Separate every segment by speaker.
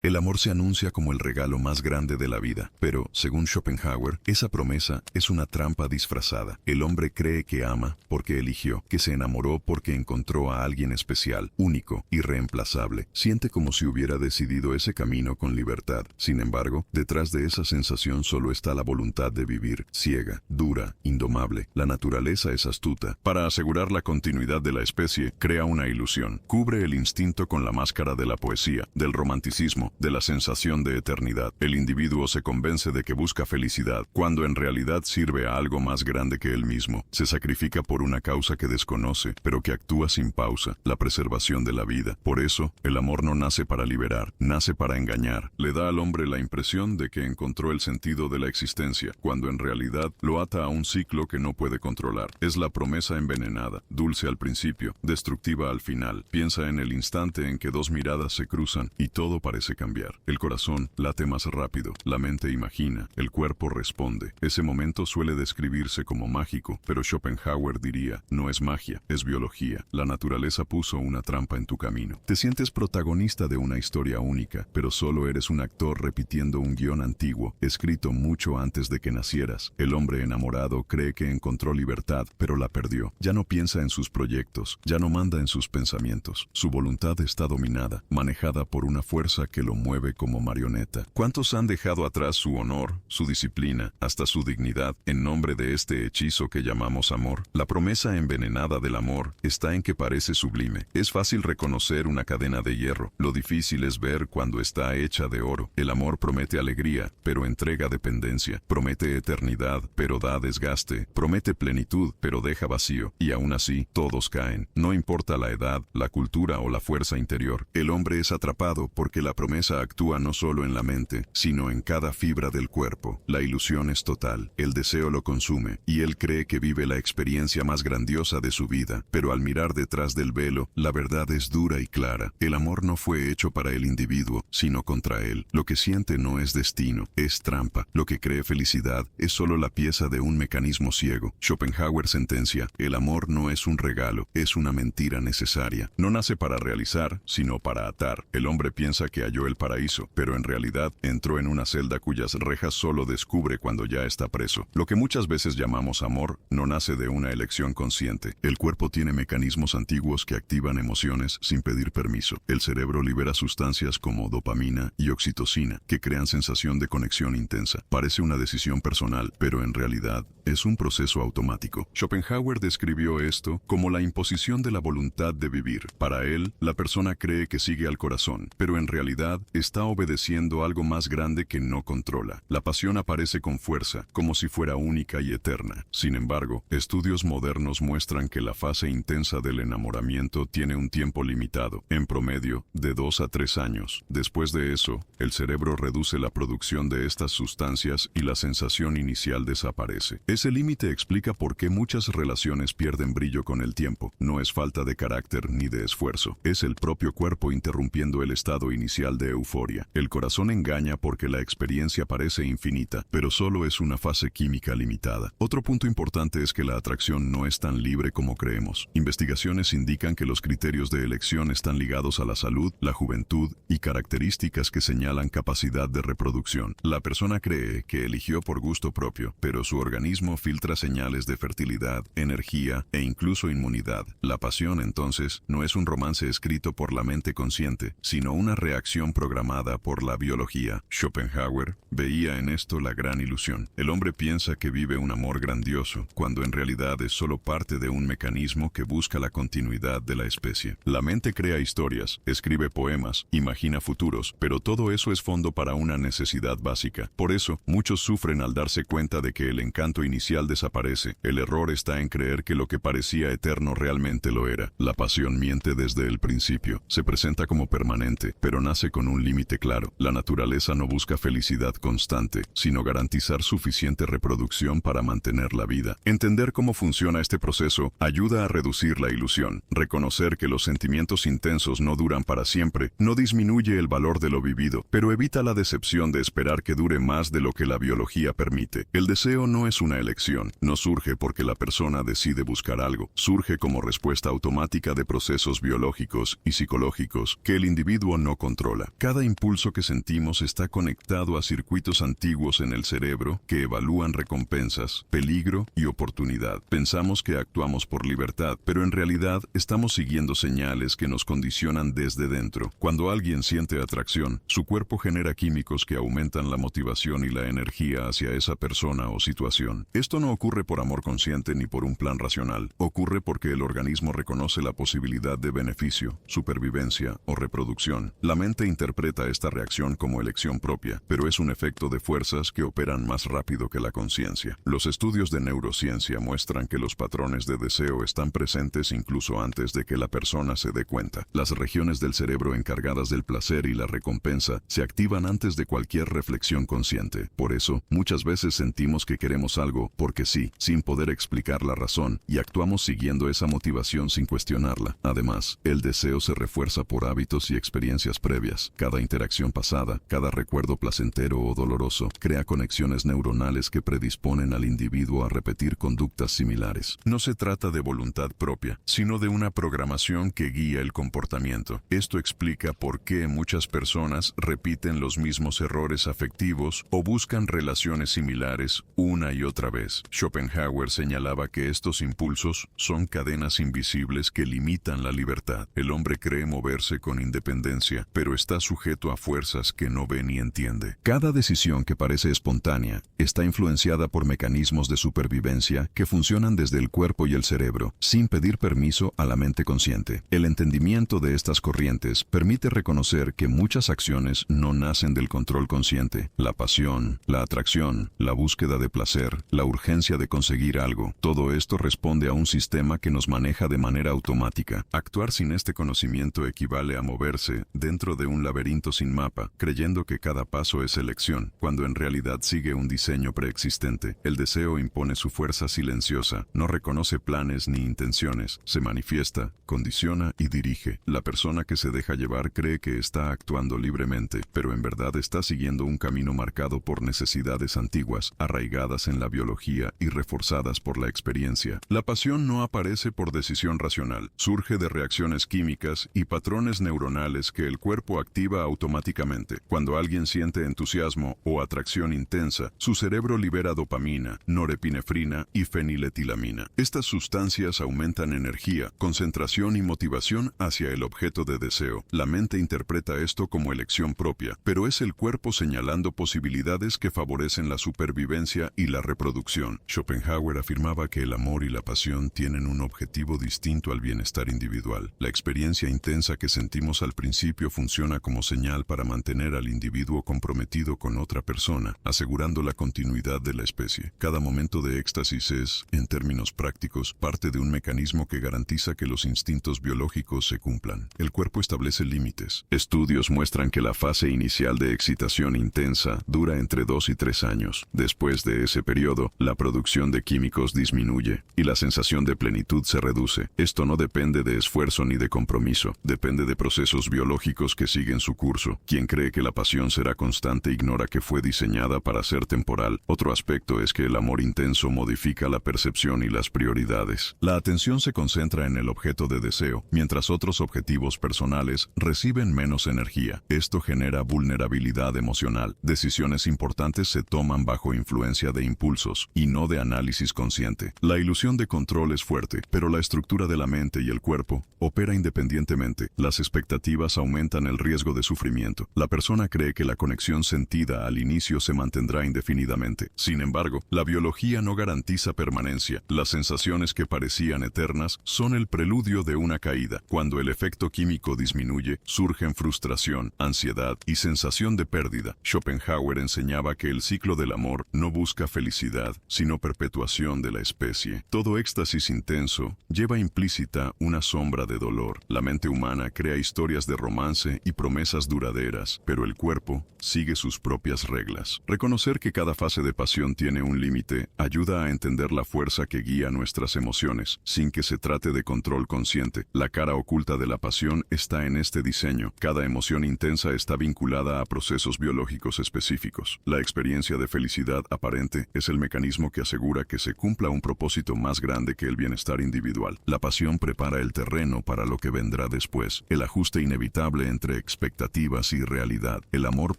Speaker 1: El amor se anuncia como el regalo más grande de la vida, pero, según Schopenhauer, esa promesa es una trampa disfrazada. El hombre cree que ama porque eligió, que se enamoró porque encontró a alguien especial, único, irreemplazable. Siente como si hubiera decidido ese camino con libertad. Sin embargo, detrás de esa sensación solo está la voluntad de vivir, ciega, dura, indomable. La naturaleza es astuta. Para asegurar la continuidad de la especie, crea una ilusión. Cubre el instinto con la máscara de la poesía, del romanticismo, de la sensación de eternidad. El individuo se convence de que busca felicidad, cuando en realidad sirve a algo más grande que él mismo. Se sacrifica por una causa que desconoce, pero que actúa sin pausa, la preservación de la vida. Por eso, el amor no nace para liberar, nace para engañar. Le da al hombre la impresión de que encontró el sentido de la existencia, cuando en realidad lo ata a un ciclo que no puede controlar. Es la promesa envenenada, dulce al principio, destructiva al final. Piensa en el instante en que dos miradas se cruzan y todo parece cambiar. El corazón late más rápido, la mente imagina, el cuerpo responde. Ese momento suele describirse como mágico, pero Schopenhauer diría, no es magia, es biología. La naturaleza puso una trampa en tu camino. Te sientes protagonista de una historia única, pero solo eres un actor repitiendo un guión antiguo, escrito mucho antes de que nacieras. El hombre enamorado cree que encontró libertad, pero la perdió. Ya no piensa en sus proyectos, ya no manda en sus pensamientos. Su voluntad está dominada, manejada por una fuerza que lo mueve como marioneta. ¿Cuántos han dejado atrás su honor, su disciplina, hasta su dignidad, en nombre de este hechizo que llamamos amor? La promesa envenenada del amor está en que parece sublime. Es fácil reconocer una cadena de hierro. Lo difícil es ver cuando está hecha de oro. El amor promete alegría, pero entrega dependencia. Promete eternidad, pero da desgaste. Promete plenitud, pero deja vacío. Y aún así, todos caen. No importa la edad, la cultura o la fuerza interior. El hombre es atrapado porque la promesa actúa no solo en la mente, sino en cada fibra del cuerpo. La ilusión es total, el deseo lo consume, y él cree que vive la experiencia más grandiosa de su vida. Pero al mirar detrás del velo, la verdad es dura y clara. El amor no fue hecho para el individuo, sino contra él. Lo que siente no es destino, es trampa. Lo que cree felicidad es solo la pieza de un mecanismo ciego. Schopenhauer sentencia, el amor no es un regalo, es una mentira necesaria. No nace para realizar, sino para atar. El hombre piensa que halló el paraíso, pero en realidad entró en una celda cuyas rejas solo descubre cuando ya está preso. Lo que muchas veces llamamos amor no nace de una elección consciente. El cuerpo tiene mecanismos antiguos que activan emociones sin pedir permiso. El cerebro libera sustancias como dopamina y oxitocina, que crean sensación de conexión intensa. Parece una decisión personal, pero en realidad es un proceso automático. Schopenhauer describió esto como la imposición de la voluntad de vivir. Para él, la persona cree que sigue al corazón, pero en realidad está obedeciendo algo más grande que no controla. La pasión aparece con fuerza, como si fuera única y eterna. Sin embargo, estudios modernos muestran que la fase intensa del enamoramiento tiene un tiempo limitado, en promedio, de 2 a 3 años. Después de eso, el cerebro reduce la producción de estas sustancias y la sensación inicial desaparece. Ese límite explica por qué muchas relaciones pierden brillo con el tiempo. No es falta de carácter ni de esfuerzo, es el propio cuerpo interrumpiendo el estado inicial de euforia. El corazón engaña porque la experiencia parece infinita, pero solo es una fase química limitada. Otro punto importante es que la atracción no es tan libre como creemos. Investigaciones indican que los criterios de elección están ligados a la salud, la juventud y características que señalan capacidad de reproducción. La persona cree que eligió por gusto propio, pero su organismo filtra señales de fertilidad, energía e incluso inmunidad. La pasión, entonces, no es un romance escrito por la mente consciente, sino una reacción programada por la biología. Schopenhauer veía en esto la gran ilusión. El hombre piensa que vive un amor grandioso, cuando en realidad es solo parte de un mecanismo que busca la continuidad de la especie. La mente crea historias, escribe poemas, imagina futuros, pero todo eso es fondo para una necesidad básica. Por eso, muchos sufren al darse cuenta de que el encanto inicial desaparece. El error está en creer que lo que parecía eterno realmente lo era. La pasión miente desde el principio. Se presenta como permanente, pero nace con un límite claro. La naturaleza no busca felicidad constante, sino garantizar suficiente reproducción para mantener la vida. Entender cómo funciona este proceso ayuda a reducir la ilusión. Reconocer que los sentimientos intensos no duran para siempre no disminuye el valor de lo vivido, pero evita la decepción de esperar que dure más de lo que la biología permite. El deseo no es una elección, no surge porque la persona decide buscar algo, surge como respuesta automática de procesos biológicos y psicológicos que el individuo no controla. vida. Cada impulso que sentimos está conectado a circuitos antiguos en el cerebro que evalúan recompensas, peligro y oportunidad. Pensamos que actuamos por libertad, pero en realidad estamos siguiendo señales que nos condicionan desde dentro. Cuando alguien siente atracción, su cuerpo genera químicos que aumentan la motivación y la energía hacia esa persona o situación. Esto no ocurre por amor consciente ni por un plan racional. Ocurre porque el organismo reconoce la posibilidad de beneficio, supervivencia o reproducción. La mente interpreta esta reacción como elección propia, pero es un efecto de fuerzas que operan más rápido que la conciencia. Los estudios de neurociencia muestran que los patrones de deseo están presentes incluso antes de que la persona se dé cuenta. Las regiones del cerebro encargadas del placer y la recompensa se activan antes de cualquier reflexión consciente. Por eso, muchas veces sentimos que queremos algo porque sí, sin poder explicar la razón, y actuamos siguiendo esa motivación sin cuestionarla. Además, el deseo se refuerza por hábitos y experiencias previas. Cada interacción pasada, cada recuerdo placentero o doloroso, crea conexiones neuronales que predisponen al individuo a repetir conductas similares. No se trata de voluntad propia, sino de una programación que guía el comportamiento. Esto explica por qué muchas personas repiten los mismos errores afectivos o buscan relaciones similares una y otra vez. Schopenhauer señalaba que estos impulsos son cadenas invisibles que limitan la libertad. El hombre cree moverse con independencia, pero está sujeto a fuerzas que no ve ni entiende. Cada decisión que parece espontánea está influenciada por mecanismos de supervivencia que funcionan desde el cuerpo y el cerebro, sin pedir permiso a la mente consciente. El entendimiento de estas corrientes permite reconocer que muchas acciones no nacen del control consciente. La pasión, la atracción, la búsqueda de placer, la urgencia de conseguir algo, todo esto responde a un sistema que nos maneja de manera automática. Actuar sin este conocimiento equivale a moverse dentro de un laberinto sin mapa, creyendo que cada paso es elección, cuando en realidad sigue un diseño preexistente. El deseo impone su fuerza silenciosa, no reconoce planes ni intenciones, se manifiesta, condiciona y dirige. La persona que se deja llevar cree que está actuando libremente, pero en verdad está siguiendo un camino marcado por necesidades antiguas, arraigadas en la biología y reforzadas por la experiencia. La pasión no aparece por decisión racional, surge de reacciones químicas y patrones neuronales que el cuerpo activa automáticamente. Cuando alguien siente entusiasmo o atracción intensa, su cerebro libera dopamina, norepinefrina y feniletilamina. Estas sustancias aumentan energía, concentración y motivación hacia el objeto de deseo. La mente interpreta esto como elección propia, pero es el cuerpo señalando posibilidades que favorecen la supervivencia y la reproducción. Schopenhauer afirmaba que el amor y la pasión tienen un objetivo distinto al bienestar individual. La experiencia intensa que sentimos al principio funciona como señal para mantener al individuo comprometido con otra persona, asegurando la continuidad de la especie. Cada momento de éxtasis es, en términos prácticos, parte de un mecanismo que garantiza que los instintos biológicos se cumplan. El cuerpo establece límites. Estudios muestran que la fase inicial de excitación intensa dura entre 2 y 3 años. Después de ese periodo, la producción de químicos disminuye y la sensación de plenitud se reduce. Esto no depende de esfuerzo ni de compromiso, depende de procesos biológicos que siguen su curso. Quien cree que la pasión será constante ignora que fue diseñada para ser temporal. Otro aspecto es que el amor intenso modifica la percepción y las prioridades. La atención se concentra en el objeto de deseo, mientras otros objetivos personales reciben menos energía. Esto genera vulnerabilidad emocional. Decisiones importantes se toman bajo influencia de impulsos y no de análisis consciente. La ilusión de control es fuerte, pero la estructura de la mente y el cuerpo opera independientemente. Las expectativas aumentan el riesgo de sufrimiento. La persona cree que la conexión sentida al inicio se mantendrá indefinidamente. Sin embargo, la biología no garantiza permanencia. Las sensaciones que parecían eternas son el preludio de una caída. Cuando el efecto químico disminuye, surgen frustración, ansiedad y sensación de pérdida. Schopenhauer enseñaba que el ciclo del amor no busca felicidad, sino perpetuación de la especie. Todo éxtasis intenso lleva implícita una sombra de dolor. La mente humana crea historias de romance y promesas duraderas, pero el cuerpo sigue sus propias reglas. Reconocer que cada fase de pasión tiene un límite ayuda a entender la fuerza que guía nuestras emociones, sin que se trate de control consciente. La cara oculta de la pasión está en este diseño. Cada emoción intensa está vinculada a procesos biológicos específicos. La experiencia de felicidad aparente es el mecanismo que asegura que se cumpla un propósito más grande que el bienestar individual. La pasión prepara el terreno para lo que vendrá después. El ajuste inevitable entre expectativas y realidad. El amor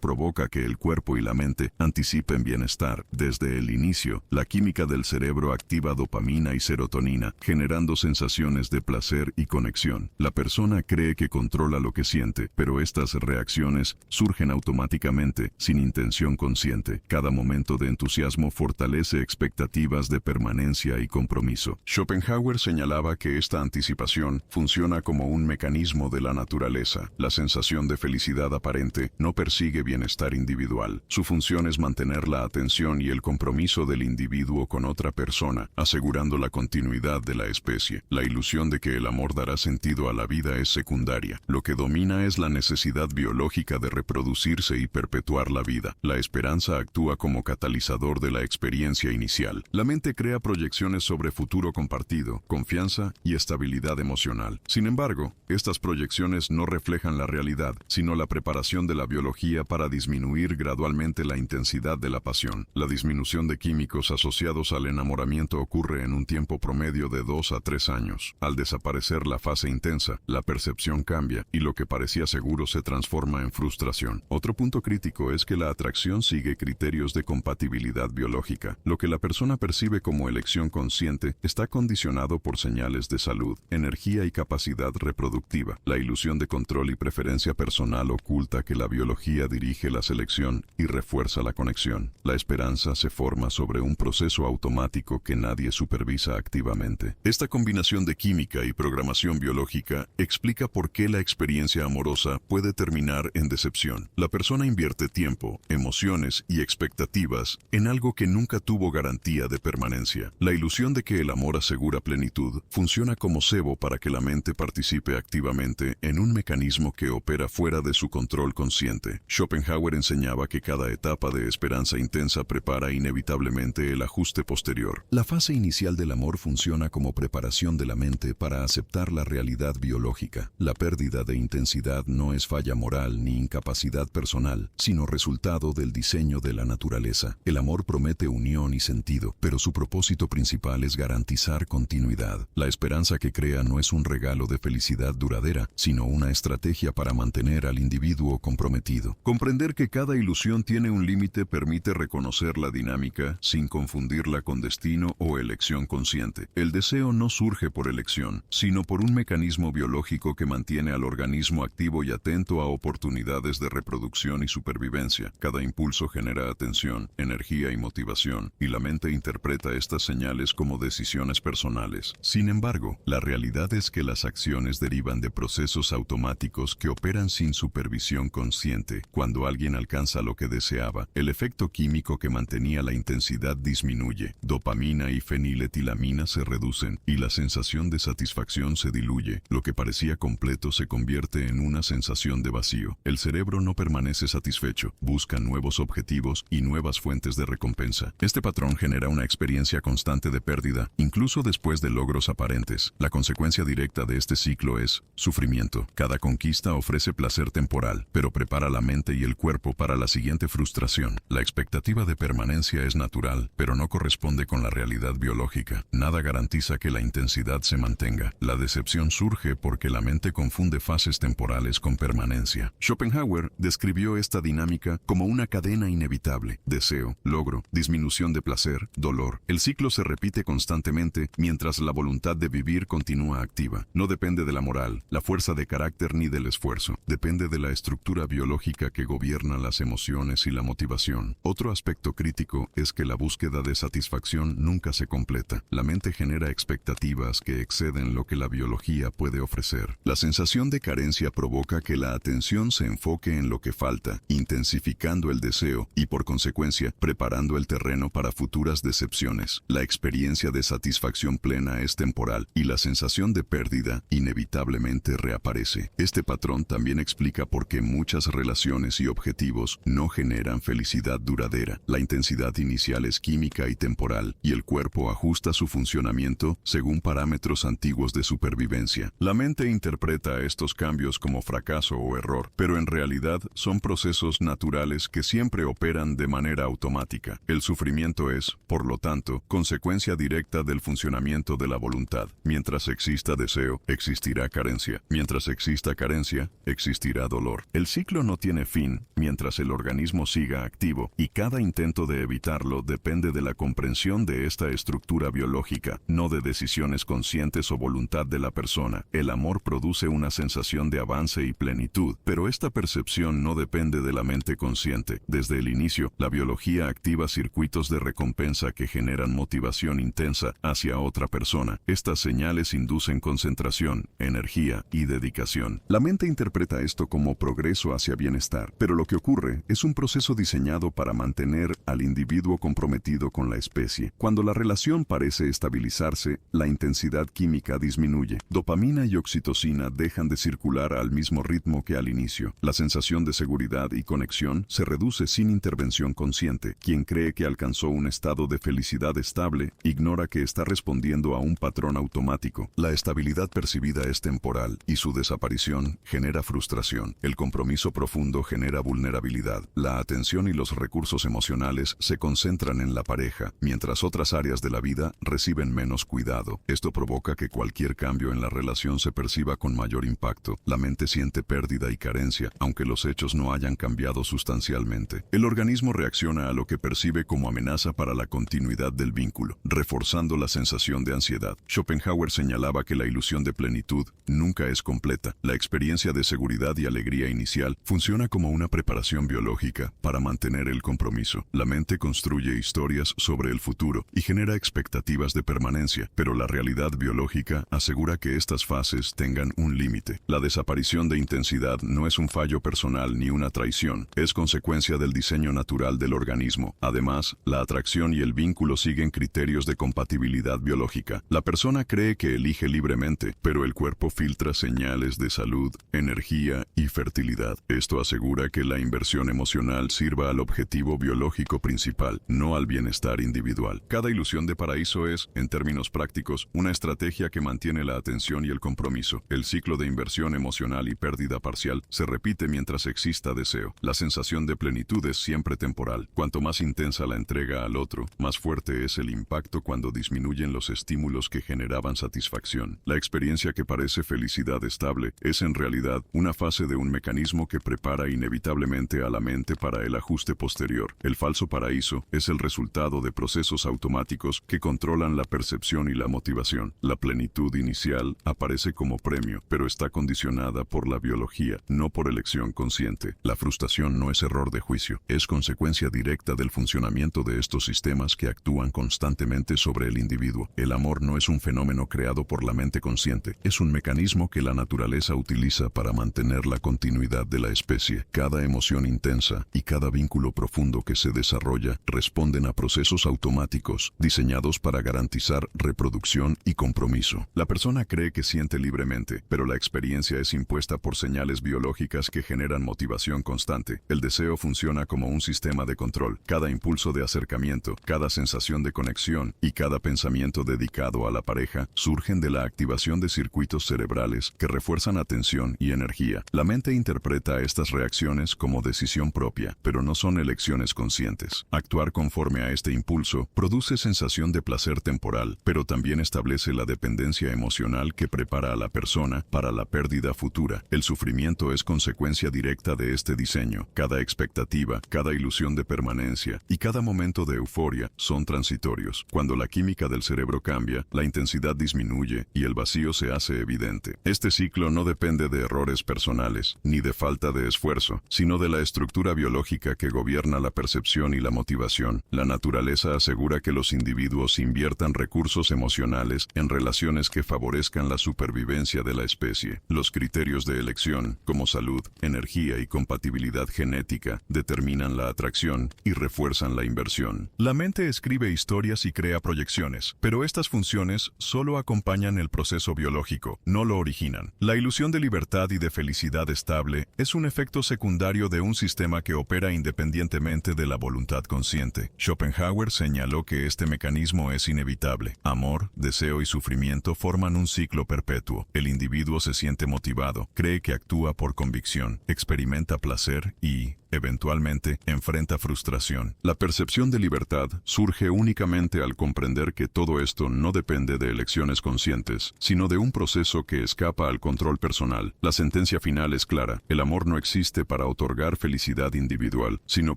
Speaker 1: provoca que el cuerpo y la mente anticipen bienestar. Desde el inicio, la química del cerebro activa dopamina y serotonina, generando sensaciones de placer y conexión. La persona cree que controla lo que siente, pero estas reacciones surgen automáticamente, sin intención consciente. Cada momento de entusiasmo fortalece expectativas de permanencia y compromiso. Schopenhauer señalaba que esta anticipación funciona como un mecanismo de la naturaleza. La sensación de felicidad aparente no persigue bienestar individual. Su función es mantener la atención y el compromiso del individuo con otra persona, asegurando la continuidad de la especie. La ilusión de que el amor dará sentido a la vida es secundaria. Lo que domina es la necesidad biológica de reproducirse y perpetuar la vida. La esperanza actúa como catalizador de la experiencia inicial. La mente crea proyecciones sobre futuro compartido, confianza y estabilidad emocional. Sin embargo, estas proyecciones no reflejan la realidad, sino la preparación de la biología para disminuir gradualmente la intensidad de la pasión. La disminución de químicos asociados al enamoramiento ocurre en un tiempo promedio de 2 a 3 años. Al desaparecer la fase intensa, la percepción cambia y lo que parecía seguro se transforma en frustración. Otro punto crítico es que la atracción sigue criterios de compatibilidad biológica. Lo que la persona percibe como elección consciente está condicionado por señales de salud, energía y capacidad reproductiva. La ilusión de control y preferencia personal oculta que la biología dirige la selección y refuerza la conexión. La esperanza se forma sobre un proceso automático que nadie supervisa activamente. Esta combinación de química y programación biológica explica por qué la experiencia amorosa puede terminar en decepción. La persona invierte tiempo, emociones y expectativas en algo que nunca tuvo garantía de permanencia. La ilusión de que el amor asegura plenitud funciona como cebo para que la mente participe activamente en un mecanismo que opera fuera de su control consciente. Schopenhauer enseñaba que cada etapa de esperanza intensa prepara inevitablemente el ajuste posterior. La fase inicial del amor funciona como preparación de la mente para aceptar la realidad biológica. La pérdida de intensidad no es falla moral ni incapacidad personal, sino resultado del diseño de la naturaleza. El amor promete unión y sentido, pero su propósito principal es garantizar continuidad. La esperanza que crea no es un regalo de felicidad duradera, sino una estrategia para mantener al individuo comprometido. Comprender que cada ilusión tiene un límite permite reconocer la dinámica sin confundirla con destino o elección consciente. El deseo no surge por elección, sino por un mecanismo biológico que mantiene al organismo activo y atento a oportunidades de reproducción y supervivencia. Cada impulso genera atención, energía y motivación, y la mente interpreta estas señales como decisiones personales. Sin embargo, la realidad es que las acciones derivan de procesos automáticos que operan sin supervisión consciente. Cuando alguien alcanza lo que deseaba, el efecto químico que mantenía la intensidad disminuye, dopamina y feniletilamina se reducen, y la sensación de satisfacción se diluye. Lo que parecía completo se convierte en una sensación de vacío. El cerebro no permanece satisfecho, busca nuevos objetivos y nuevas fuentes de recompensa. Este patrón genera una experiencia constante de pérdida, incluso después de logros aparentes. La consecuencia directa de este ciclo es sufrimiento. Cada conquista ofrece placer temporal, pero prepara la mente y el cuerpo para la siguiente frustración. La expectativa de permanencia es natural, pero no corresponde con la realidad biológica. Nada garantiza que la intensidad se mantenga. La decepción surge porque la mente confunde fases temporales con permanencia. Schopenhauer describió esta dinámica como una cadena inevitable: deseo, logro, disminución de placer, dolor. El ciclo se repite constantemente mientras la voluntad de vivir continúa activa. No depende de la moral, la fuerza de carácter ni del esfuerzo. Depende de la estructura biológica que gobierna las emociones y la motivación. Otro aspecto crítico es que la búsqueda de satisfacción nunca se completa. La mente genera expectativas que exceden lo que la biología puede ofrecer. La sensación de carencia provoca que la atención se enfoque en lo que falta, intensificando el deseo y, por consecuencia, preparando el terreno para futuras decepciones. La experiencia de satisfacción plena es temporal y la sensación de pérdida inevitablemente reaparece. Este patrón también explica por qué muchas relaciones y objetivos no generan felicidad duradera. La intensidad inicial es química y temporal, y el cuerpo ajusta su funcionamiento según parámetros antiguos de supervivencia. La mente interpreta estos cambios como fracaso o error, pero en realidad son procesos naturales que siempre operan de manera automática. El sufrimiento es, por lo tanto, consecuencia directa del funcionamiento de la voluntad. Mientras exista deseo, existirá carencia. Mientras exista carencia, existirá existirá dolor. El ciclo no tiene fin mientras el organismo siga activo, y cada intento de evitarlo depende de la comprensión de esta estructura biológica, no de decisiones conscientes o voluntad de la persona. El amor produce una sensación de avance y plenitud, pero esta percepción no depende de la mente consciente. Desde el inicio, la biología activa circuitos de recompensa que generan motivación intensa hacia otra persona. Estas señales inducen concentración, energía y dedicación. La mente interpreta esto como progreso hacia bienestar, pero lo que ocurre es un proceso diseñado para mantener al individuo comprometido con la especie. Cuando la relación parece estabilizarse, la intensidad química disminuye. Dopamina y oxitocina dejan de circular al mismo ritmo que al inicio. La sensación de seguridad y conexión se reduce sin intervención consciente. Quien cree que alcanzó un estado de felicidad estable, ignora que está respondiendo a un patrón automático. La estabilidad percibida es temporal y su desaparición genera frustración. El compromiso profundo genera vulnerabilidad. La atención y los recursos emocionales se concentran en la pareja, mientras otras áreas de la vida reciben menos cuidado. Esto provoca que cualquier cambio en la relación se perciba con mayor impacto. La mente siente pérdida y carencia, aunque los hechos no hayan cambiado sustancialmente. El organismo reacciona a lo que percibe como amenaza para la continuidad del vínculo, reforzando la sensación de ansiedad. Schopenhauer señalaba que la ilusión de plenitud nunca es completa. La experiencia de seguridad y alegría inicial funciona como una preparación biológica para mantener el compromiso. La mente construye historias sobre el futuro y genera expectativas de permanencia, pero la realidad biológica asegura que estas fases tengan un límite. La desaparición de intensidad no es un fallo personal ni una traición, es consecuencia del diseño natural del organismo. Además, la atracción y el vínculo siguen criterios de compatibilidad biológica. La persona cree que elige libremente, pero el cuerpo filtra señales de salud, energía y fertilidad. Esto asegura que la inversión emocional sirva al objetivo biológico principal, no al bienestar individual. Cada ilusión de paraíso es, en términos prácticos, una estrategia que mantiene la atención y el compromiso. El ciclo de inversión emocional y pérdida parcial se repite mientras exista deseo. La sensación de plenitud es siempre temporal. Cuanto más intensa la entrega al otro, más fuerte es el impacto cuando disminuyen los estímulos que generaban satisfacción. La experiencia que parece felicidad estable es en realidad una fase de un mecanismo que prepara inevitablemente a la mente para el ajuste posterior. El falso paraíso es el resultado de procesos automáticos que controlan la percepción y la motivación. La plenitud inicial aparece como premio, pero está condicionada por la biología, no por elección consciente. La frustración no es error de juicio, es consecuencia directa del funcionamiento de estos sistemas que actúan constantemente sobre el individuo. El amor no es un fenómeno creado por la mente consciente, es un mecanismo que la naturaleza utiliza para mantener la continuidad de la especie. Cada emoción intensa y cada vínculo profundo que se desarrolla responden a procesos automáticos diseñados para garantizar reproducción y compromiso. La persona cree que siente libremente, pero la experiencia es impuesta por señales biológicas que generan motivación constante. El deseo funciona como un sistema de control. Cada impulso de acercamiento, cada sensación de conexión y cada pensamiento dedicado a la pareja surgen de la activación de circuitos cerebrales que refuerzan atención y energía. La mente interpreta estas reacciones como decisión propia, pero no son elecciones conscientes. Actuar conforme a este impulso produce sensación de placer temporal, pero también establece la dependencia emocional que prepara a la persona para la pérdida futura. El sufrimiento es consecuencia directa de este diseño. Cada expectativa, cada ilusión de permanencia y cada momento de euforia son transitorios. Cuando la química del cerebro cambia, la intensidad disminuye y el vacío se hace evidente. Este ciclo no depende de errores personales, ni de falta de esfuerzo, sino de la estructura biológica que gobierna la percepción y la motivación. La naturaleza asegura que los individuos inviertan recursos emocionales en relaciones que favorezcan la supervivencia de la especie. Los criterios de elección, como salud, energía y compatibilidad genética, determinan la atracción y refuerzan la inversión. La mente escribe historias y crea proyecciones, pero estas funciones solo acompañan el proceso biológico, no lo originan. La ilusión de libertad y de felicidad estable es un efecto secundario de un sistema que opera independientemente de la voluntad consciente. Schopenhauer señaló que este mecanismo es inevitable. Amor, deseo y sufrimiento forman un ciclo perpetuo. El individuo se siente motivado, cree que actúa por convicción, experimenta placer y, Eventualmente, enfrenta frustración. La percepción de libertad surge únicamente al comprender que todo esto no depende de elecciones conscientes, sino de un proceso que escapa al control personal. La sentencia final es clara: el amor no existe para otorgar felicidad individual, sino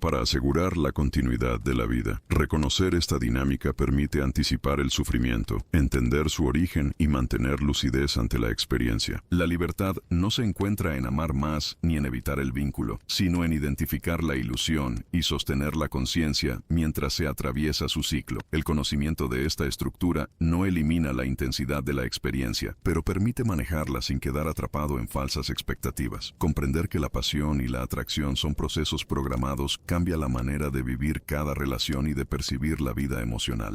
Speaker 1: para asegurar la continuidad de la vida. Reconocer esta dinámica permite anticipar el sufrimiento, entender su origen y mantener lucidez ante la experiencia. La libertad no se encuentra en amar más ni en evitar el vínculo, sino en identificar la ilusión y sostener la conciencia mientras se atraviesa su ciclo. El conocimiento de esta estructura no elimina la intensidad de la experiencia, pero permite manejarla sin quedar atrapado en falsas expectativas. Comprender que la pasión y la atracción son procesos programados cambia la manera de vivir cada relación y de percibir la vida emocional.